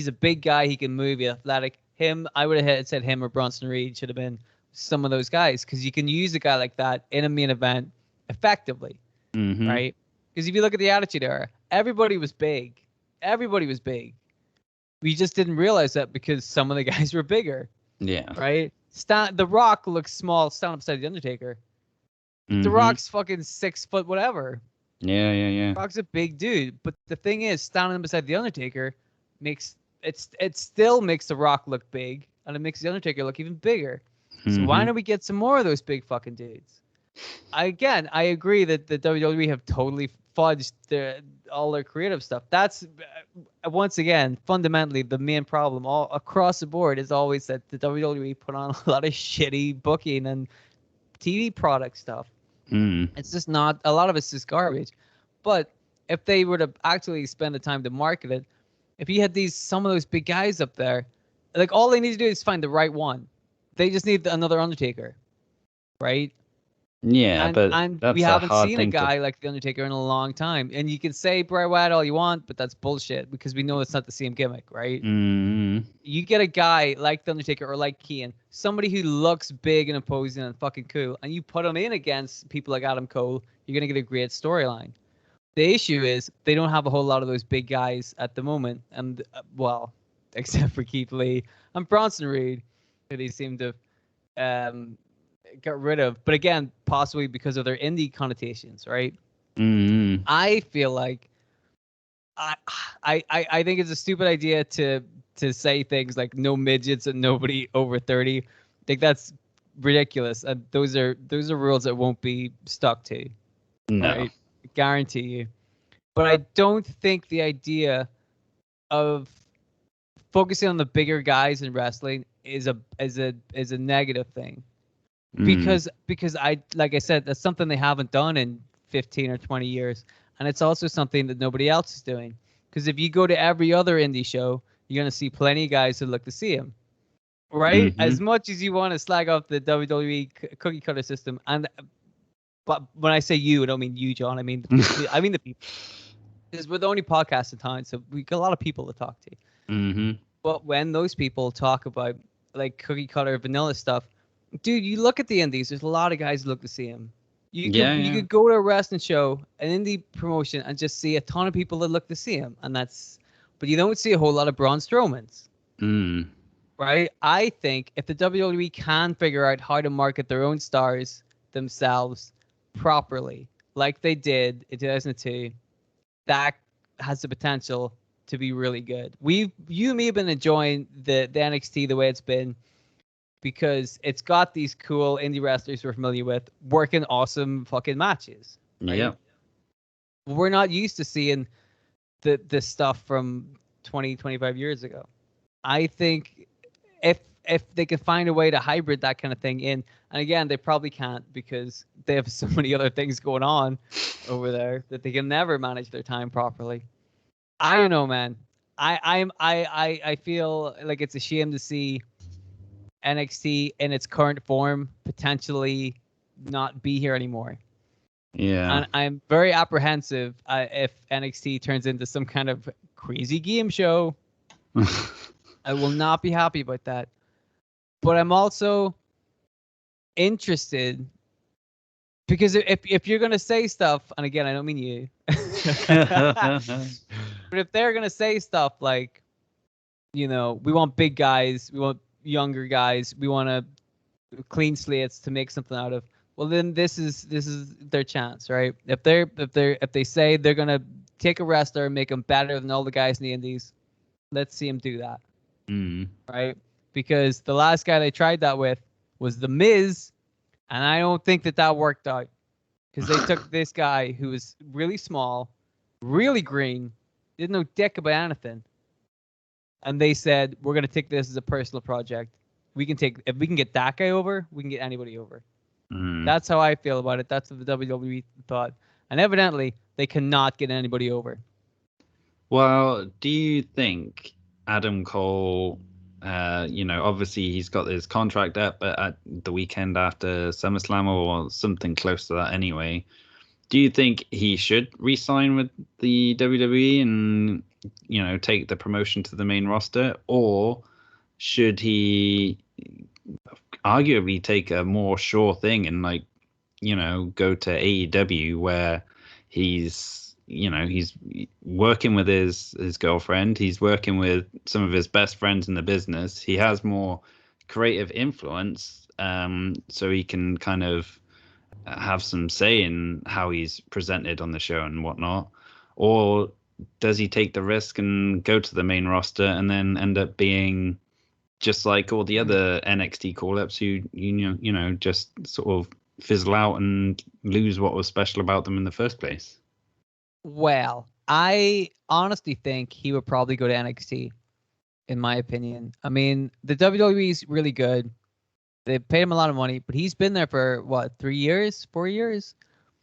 a big guy. He can move, he's athletic. I would have said him or Bronson Reed should have been some of those guys because you can use a guy like that in a main event effectively, Mm-hmm. right? Because if you look at the Attitude Era, everybody was big. Everybody was big. We just didn't realize that because some of the guys were bigger. Yeah. Right? The Rock looks small standing beside the Undertaker. Mm-hmm. The Rock's fucking 6 foot whatever. Yeah. Rock's a big dude, but the thing is, standing beside the Undertaker it still makes the Rock look big, and it makes the Undertaker look even bigger. So why don't we get some more of those big fucking dudes? I agree that the WWE have totally fudged all their creative stuff. That's once again fundamentally the main problem all across the board is always that the WWE put on a lot of shitty booking and TV product stuff. It's just not a lot of it's just garbage. But if they were to actually spend the time to market it, if you had some of those big guys up there, like all they need to do is find the right one. They just need another Undertaker, right? Yeah, but and that's we a haven't hard seen a thing guy to. like the Undertaker in a long time. And you can say Bray Wyatt all you want, but that's bullshit because we know it's not the same gimmick, right? You get a guy like the Undertaker or like Kane, somebody who looks big and imposing and fucking cool, and you put him in against people like Adam Cole, you're gonna get a great storyline. The issue is they don't have a whole lot of those big guys at the moment, and well, except for Keith Lee and Bronson Reed, who they seem to got rid of. But again, possibly because of their indie connotations, right? I feel like I think it's a stupid idea to say things like no midgets and nobody over 30. I think that's ridiculous. And those are rules that won't be stuck to. No. Right? Guarantee you. But I don't think the idea of focusing on the bigger guys in wrestling is a negative thing. Because like I said, that's something they haven't done in 15 or 20 years. And it's also something that nobody else is doing. Because if you go to every other indie show, you're going to see plenty of guys who look to see him. Right? As much as you want to slag off the WWE cookie cutter system, but when I say you, I don't mean you, John. I mean the people. Because we're the only podcast in town, so we got a lot of people to talk to. But when those people talk about like cookie cutter vanilla stuff, dude, you look at the indies. There's a lot of guys who look to see him. You could go to a wrestling show, an indie promotion, and just see a ton of people that look to see him, but you don't see a whole lot of Braun Strowmans. Right? I think if the WWE can figure out how to market their own stars themselves properly, like they did in 2002, that has the potential to be really good. You and me have been enjoying the NXT the way it's been, because it's got these cool indie wrestlers we're familiar with working awesome fucking matches. Right? Yeah. We're not used to seeing the stuff from 20, 25 years ago. I think if they can find a way to hybrid that kind of thing in, and again, they probably can't because they have so many other things going on over there that they can never manage their time properly. I don't know, man. I feel like it's a shame to see NXT in its current form potentially not be here anymore. Yeah. And I'm very apprehensive if NXT turns into some kind of crazy game show. I will not be happy about that. But I'm also interested because if you're going to say stuff, and again, I don't mean you, but if they're going to say stuff like, we want big guys, we want younger guys, we want to clean slates to make something out of, well, then this is their chance, right? If they say they're going to take a wrestler and make him better than all the guys in the indies, let's see him do that. Right? Because the last guy they tried that with was The Miz, and I don't think that worked out. Because they took this guy who was really small, really green, didn't know dick about anything, and they said, we're going to take this as a personal project. If we can get that guy over, we can get anybody over. That's how I feel about it. That's what the WWE thought. And evidently, they cannot get anybody over. Well, do you think Adam Cole Obviously he's got his contract up at the weekend after SummerSlam or something close to that anyway. Do you think he should re-sign with the WWE and, take the promotion to the main roster? Or should he arguably take a more sure thing and, go to AEW where he's working with his girlfriend. He's working with some of his best friends in the business. He has more creative influence, so he can kind of have some say in how he's presented on the show and whatnot. Or does he take the risk and go to the main roster and then end up being just like all the other NXT call-ups who just sort of fizzle out and lose what was special about them in the first place? Well, I honestly think he would probably go to NXT, in my opinion. I mean, the WWE is really good. They paid him a lot of money, but he's been there for, 3 years, 4 years?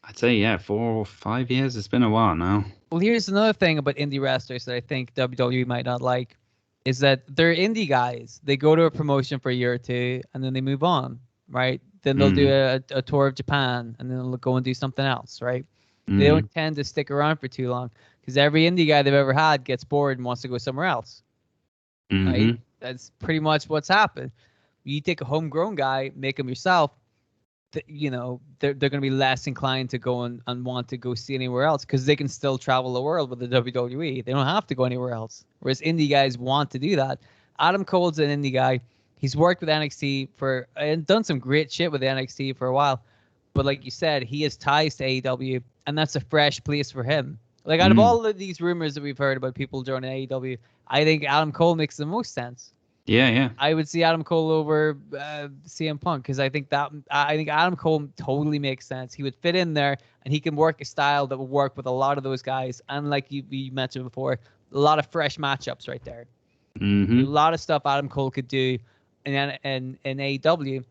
I'd say, 4 or 5 years. It's been a while now. Well, here's another thing about indie wrestlers that I think WWE might not like, is that they're indie guys. They go to a promotion for a year or two, and then they move on, right? Then they'll do a tour of Japan, and then they'll go and do something else, right? They don't tend to stick around for too long because every indie guy they've ever had gets bored and wants to go somewhere else. Right? That's pretty much what's happened. You take a homegrown guy, make him yourself, they're going to be less inclined to go and want to go see anywhere else because they can still travel the world with the WWE. They don't have to go anywhere else. Whereas indie guys want to do that. Adam Cole's an indie guy. He's worked with NXT and done some great shit with NXT for a while. But like you said, he has ties to AEW, and that's a fresh place for him. Like, out of all of these rumors that we've heard about people joining AEW, I think Adam Cole makes the most sense. Yeah. I would see Adam Cole over CM Punk because I think Adam Cole totally makes sense. He would fit in there, and he can work a style that will work with a lot of those guys. And like you mentioned before, a lot of fresh matchups right there. A lot of stuff Adam Cole could do in AEW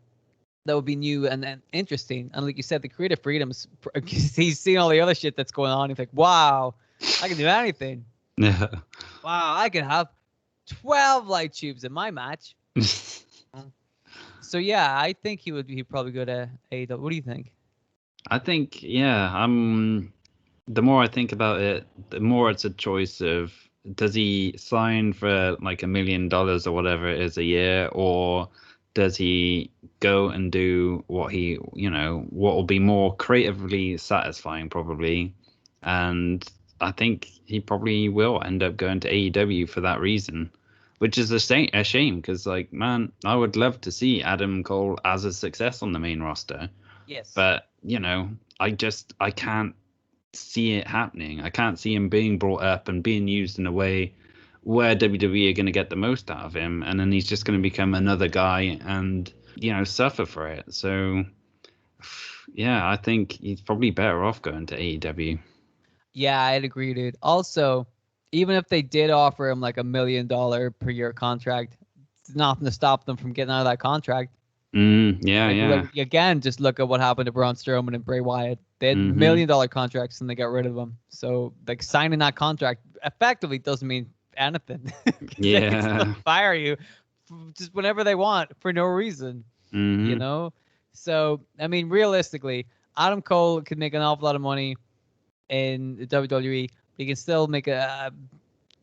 that would be new and interesting. And like you said, the creative freedoms, he's seen all the other shit that's going on. He's like, wow, I can do anything. Yeah. Wow, I can have 12 light tubes in my match. So yeah, I think he'd probably go to AEW. What do you think? I think, the more I think about it, the more it's a choice of, does he sign for like $1 million or whatever it is a year, or does he go and do what what will be more creatively satisfying probably? And I think he probably will end up going to AEW for that reason, which is a shame because, like, man, I would love to see Adam Cole as a success on the main roster. Yes. But, I can't see it happening. I can't see him being brought up and being used in a way where WWE are going to get the most out of him, and then he's just going to become another guy and suffer for it. So yeah, I think he's probably better off going to AEW. Yeah, I'd agree, dude. Also, even if they did offer him like $1 million per year contract, it's nothing to stop them from getting out of that contract. Yeah. Just look at what happened to Braun Strowman and Bray Wyatt. They had $1 million contracts and they got rid of them. So like signing that contract effectively doesn't mean anything. Yeah. They can still fire you just whenever they want for no reason. So I mean, realistically, Adam Cole could make an awful lot of money in the WWE. He can still make an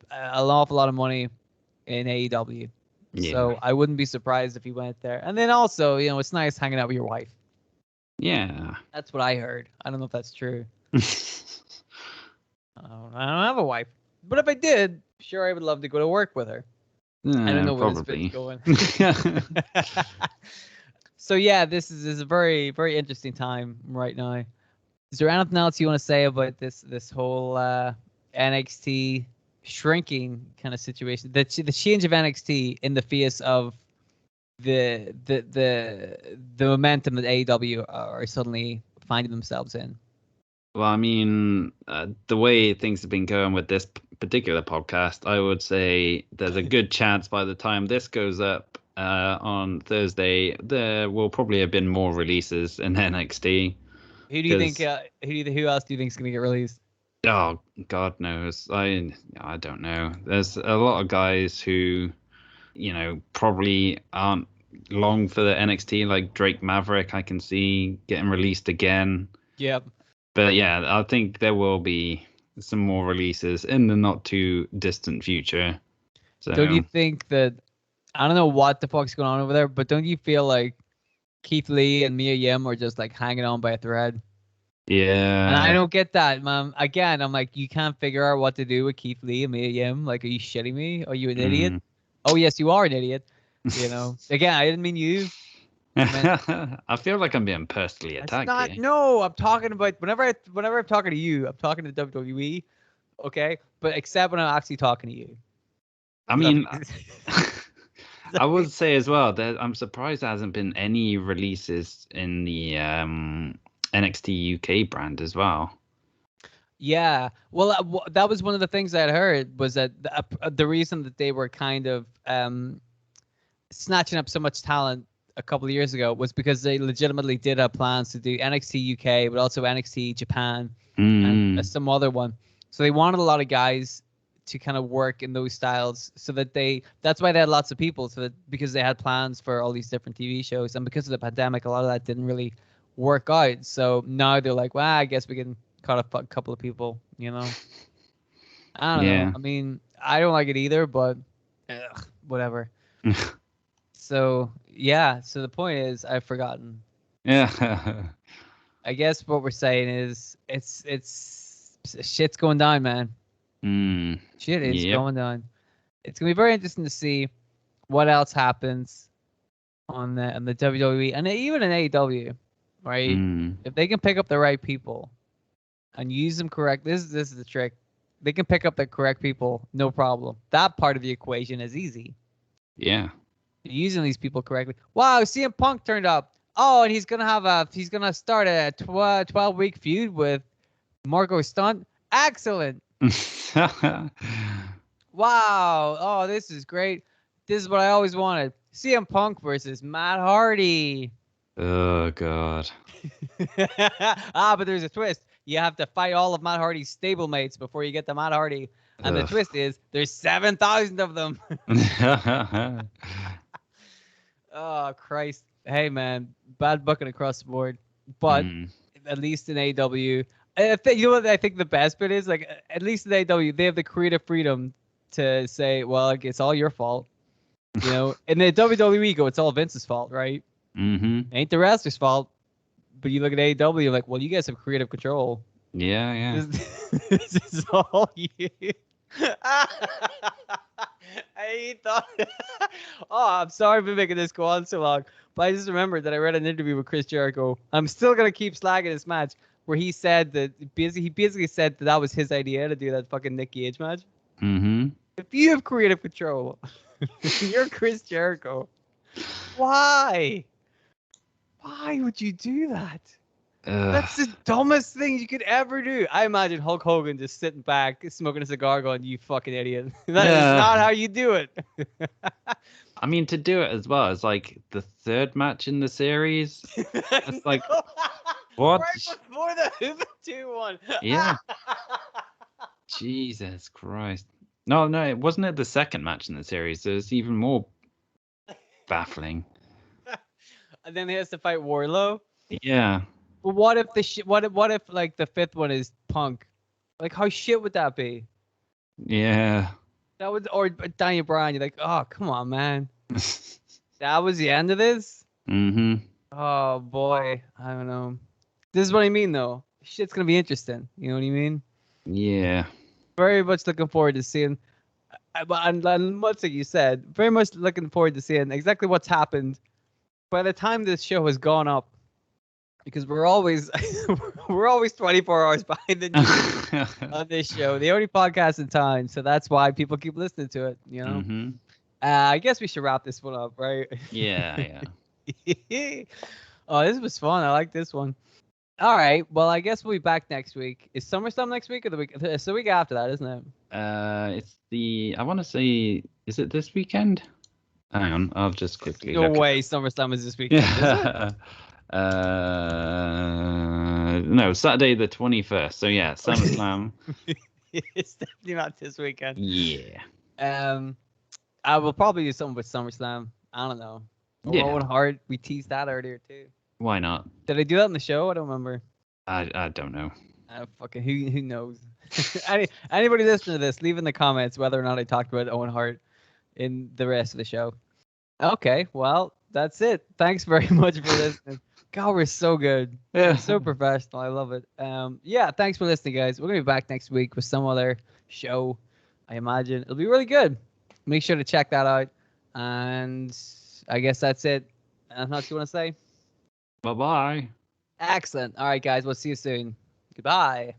awful lot of money in AEW. Yeah. So I wouldn't be surprised if he went there. And then also, it's nice hanging out with your wife. Yeah. That's what I heard. I don't know if that's true. I don't have a wife. But if I did, sure, I would love to go to work with her. I don't know where this bit's going. So yeah, this is a very, very interesting time right now. Is there anything else you want to say about this whole NXT shrinking kind of situation? The change of NXT in the face of the momentum that AEW are suddenly finding themselves in. Well, I mean, the way things have been going with this particular podcast, I would say there's a good chance by the time this goes up on Thursday, there will probably have been more releases in NXT. Who do you think? Who else do you think is going to get released? Oh, God knows. I don't know. There's a lot of guys who probably aren't long for the NXT, like Drake Maverick, I can see getting released again. Yep. But yeah, I think there will be some more releases in the not too distant future. So Don't you think that, I don't know what the fuck's going on over there, but don't you feel like Keith Lee and Mia Yim are just like hanging on by a thread? And I yeah. don't get that, man. Again, I'm like, you can't figure out what to do with Keith Lee and Mia Yim. Like, are you shitting me? Are you an idiot? Oh, yes, you are an idiot. Again, I didn't mean you. I feel like I'm being personally It's attacked not. here. No, I'm talking about whenever I'm talking to you, I'm talking to WWE. Okay, but except when I'm actually talking to you. I mean, I would say as well that I'm surprised there hasn't been any releases in the NXT UK brand as well. Yeah, well, that was one of the things I had heard, was that the reason that they were kind of snatching up so much talent a couple of years ago was because they legitimately did have plans to do NXT UK, but also NXT Japan and some other one. So they wanted a lot of guys to kind of work in those styles, so that that's why they had lots of people, so that because they had plans for all these different TV shows, and because of the pandemic, a lot of that didn't really work out. So now they're like, well, I guess we can cut a couple of people, I don't know. I mean, I don't like it either, but whatever. So yeah, so the point is, I've forgotten. Yeah. I guess what we're saying is it's shit's going down, man. Shit is going down. It's gonna be very interesting to see what else happens on the WWE and even in AEW, right? If they can pick up the right people and use them correct, this is the trick. They can pick up the correct people, no problem. That part of the equation is easy. Yeah. Using these people correctly. Wow, CM Punk turned up. Oh, and he's gonna start a 12-week feud with Marco Stunt. Excellent. Wow. Oh, this is great. This is what I always wanted. CM Punk versus Matt Hardy. Oh God. But there's a twist. You have to fight all of Matt Hardy's stablemates before you get to Matt Hardy. And the twist is there's 7,000 of them. Oh, Christ. Hey, man. Bad booking across the board. But at least in AEW, you know what I think the best bit is? Like, at least in AEW, they have the creative freedom to say, well, like, it's all your fault. In the WWE go, it's all Vince's fault, right? Ain't the wrestler's fault. But you look at AEW, you're like, well, you guys have creative control. Yeah. This is all you. I thought. Oh, I'm sorry for making this go on so long, but I just remembered that I read an interview with Chris Jericho. I'm still gonna keep slagging this match, where he said that he basically said that was his idea to do that fucking Nick Gage match. If you have creative control, you're Chris Jericho. Why? Why would you do that? That's the dumbest thing you could ever do. I imagine Hulk Hogan just sitting back, smoking a cigar, going, "You fucking idiot." That is not how you do it. I mean, to do it as well as like the third match in the series. It's like, what? Right before the 2-1. Yeah. Jesus Christ. No, it wasn't it the second match in the series. It's even more baffling. And then he has to fight Wardlow. Yeah. But what if what if like the fifth one is Punk? Like, how shit would that be? Yeah. That would, or Daniel Bryan. You're like, oh, come on, man. That was the end of this. Oh boy, I don't know. This is what I mean, though. Shit's gonna be interesting. You know what I mean? Yeah. Very much looking forward to seeing. And much like you said, very much looking forward to seeing exactly what's happened by the time this show has gone up. Because we're always 24 hours behind the news on this show. The only podcast in time, so that's why people keep listening to it. I guess we should wrap this one up, right? Yeah. Oh, this was fun. I like this one. All right. Well, I guess we'll be back next week. Is SummerSlam next week or the week? It's the week after that, isn't it? It's I want to say, is it this weekend? Hang on, I'll just quickly. No way, SummerSlam is this weekend. Is it? No, Saturday the 21st. So yeah, SummerSlam. It's definitely not this weekend. Yeah. I will probably do something with SummerSlam. I don't know. Or Yeah. Owen Hart. We teased that earlier too. Why not? Did I do that in the show? I don't remember. I don't know. Fucking who knows? Anybody listening to this, leave in the comments whether or not I talked about Owen Hart in the rest of the show. Okay, well, that's it. Thanks very much for listening. God, we're so good. Yeah. We're so professional. I love it. Yeah, thanks for listening, guys. We're gonna be back next week with some other show. I imagine it'll be really good. Make sure to check that out. And I guess that's it. Anything else you want to say? Bye-bye. Excellent. All right, guys. We'll see you soon. Goodbye.